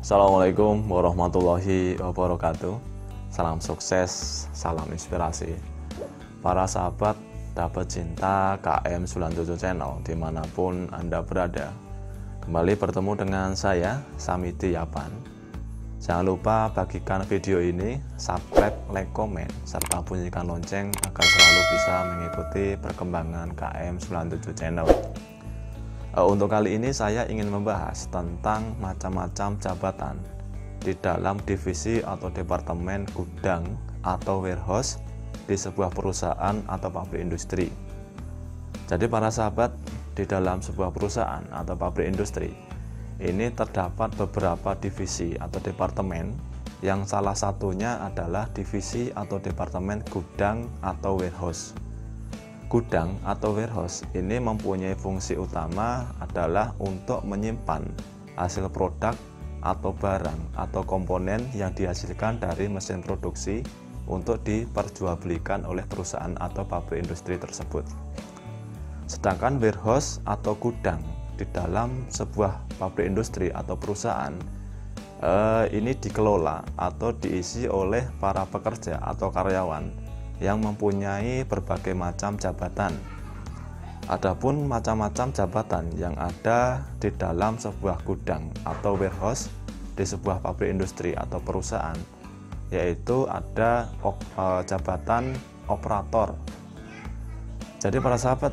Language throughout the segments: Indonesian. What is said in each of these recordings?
Assalamualaikum warahmatullahi wabarakatuh. Salam sukses, salam inspirasi. Para sahabat dapat cinta KM97 Channel dimanapun Anda berada. Kembali bertemu dengan saya, Samidi Yapan. Jangan lupa bagikan video ini, subscribe, like, komen, serta bunyikan lonceng agar selalu bisa mengikuti perkembangan KM97 Channel. Untuk kali ini saya ingin membahas tentang macam-macam jabatan di dalam divisi atau departemen gudang atau warehouse di sebuah perusahaan atau pabrik industri. Jadi para sahabat, di dalam sebuah perusahaan atau pabrik industri ini terdapat beberapa divisi atau departemen, yang salah satunya adalah divisi atau departemen gudang atau warehouse. Gudang atau warehouse ini mempunyai fungsi utama adalah untuk menyimpan hasil produk atau barang atau komponen yang dihasilkan dari mesin produksi untuk diperjualbelikan oleh perusahaan atau pabrik industri tersebut. Sedangkan warehouse atau gudang di dalam sebuah pabrik industri atau perusahaan ini dikelola atau diisi oleh para pekerja atau karyawan yang mempunyai berbagai macam jabatan. Adapun macam-macam jabatan yang ada di dalam sebuah gudang atau warehouse di sebuah pabrik industri atau perusahaan, yaitu ada jabatan operator. Jadi para sahabat,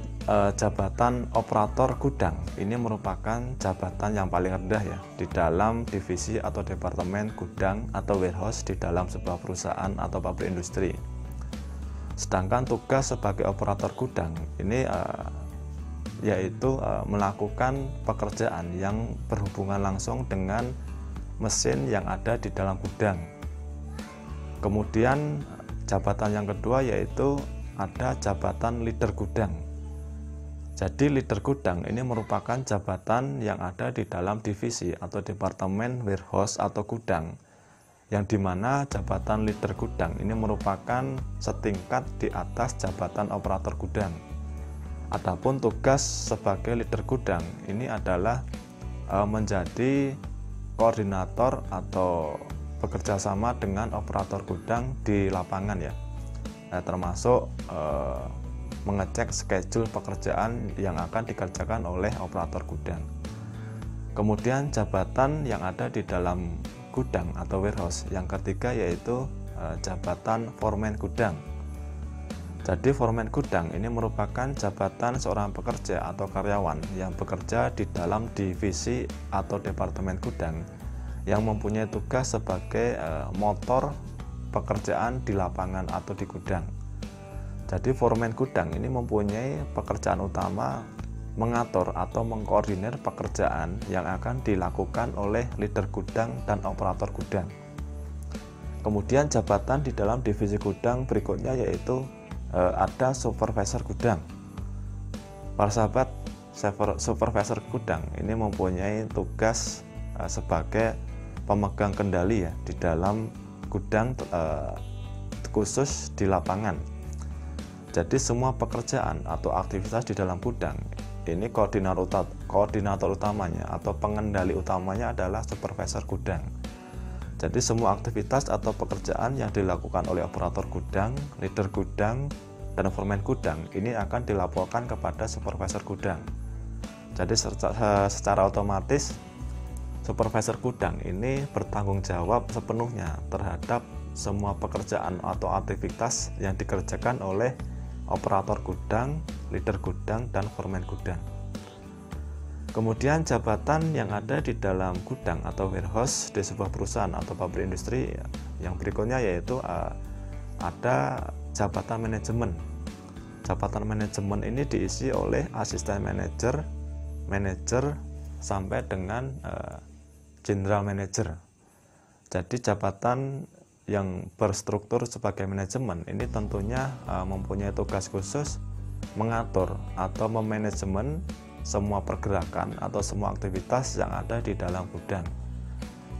jabatan operator gudang ini merupakan jabatan yang paling rendah ya di dalam divisi atau departemen gudang atau warehouse di dalam sebuah perusahaan atau pabrik industri. Sedangkan tugas sebagai operator gudang ini yaitu melakukan pekerjaan yang berhubungan langsung dengan mesin yang ada di dalam gudang. Kemudian jabatan yang kedua yaitu ada jabatan leader gudang. Jadi leader gudang ini merupakan jabatan yang ada di dalam divisi atau departemen warehouse atau gudang, yang dimana jabatan leader gudang ini merupakan setingkat di atas jabatan operator gudang. Adapun tugas sebagai leader gudang ini adalah menjadi koordinator atau bekerja sama dengan operator gudang di lapangan ya, termasuk mengecek schedule pekerjaan yang akan dikerjakan oleh operator gudang. Kemudian jabatan yang ada di dalam gudang atau warehouse yang ketiga yaitu jabatan foreman gudang. Jadi foreman gudang ini merupakan jabatan seorang pekerja atau karyawan yang bekerja di dalam divisi atau departemen gudang yang mempunyai tugas sebagai motor pekerjaan di lapangan atau di gudang. Jadi foreman gudang ini mempunyai pekerjaan utama mengatur atau mengkoordinir pekerjaan yang akan dilakukan oleh leader gudang dan operator gudang. Kemudian jabatan di dalam divisi gudang berikutnya yaitu ada supervisor gudang. Para sahabat, supervisor gudang ini mempunyai tugas sebagai pemegang kendali ya di dalam gudang khusus di lapangan. Jadi semua pekerjaan atau aktivitas di dalam gudang ini koordinator utamanya atau pengendali utamanya adalah supervisor gudang. Jadi semua aktivitas atau pekerjaan yang dilakukan oleh operator gudang, leader gudang, dan foreman gudang ini akan dilaporkan kepada supervisor gudang. Jadi secara otomatis supervisor gudang ini bertanggung jawab sepenuhnya terhadap semua pekerjaan atau aktivitas yang dikerjakan oleh operator gudang, leader gudang, dan foreman gudang. Kemudian jabatan yang ada di dalam gudang atau warehouse di sebuah perusahaan atau pabrik industri yang berikutnya yaitu ada jabatan manajemen. Jabatan manajemen ini diisi oleh asisten manajer, manajer, sampai dengan general manager. Jadi jabatan yang berstruktur sebagai manajemen ini tentunya mempunyai tugas khusus mengatur atau memanajemen semua pergerakan atau semua aktivitas yang ada di dalam gudang.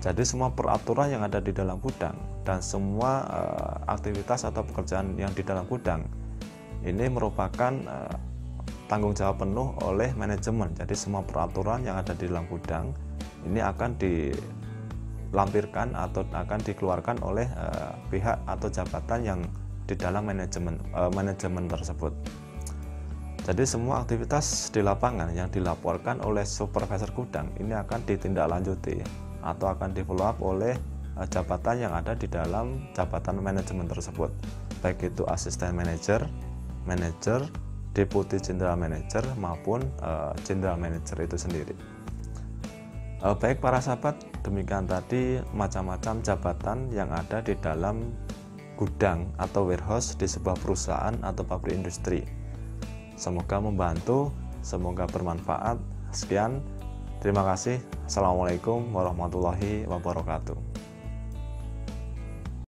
Jadi semua peraturan yang ada di dalam gudang dan semua aktivitas atau pekerjaan yang di dalam gudang ini merupakan tanggung jawab penuh oleh manajemen. Jadi semua peraturan yang ada di dalam gudang ini akan dilampirkan atau akan dikeluarkan oleh pihak atau jabatan yang di dalam manajemen tersebut. Jadi semua aktivitas di lapangan yang dilaporkan oleh supervisor gudang ini akan ditindaklanjuti atau akan di follow up oleh jabatan yang ada di dalam jabatan manajemen tersebut, baik itu asisten manajer, manajer, deputi general manager maupun general manager itu sendiri. Baik para sahabat, demikian tadi macam-macam jabatan yang ada di dalam gudang atau warehouse di sebuah perusahaan atau pabrik industri. Semoga membantu, semoga bermanfaat. Sekian, terima kasih. Assalamualaikum warahmatullahi wabarakatuh.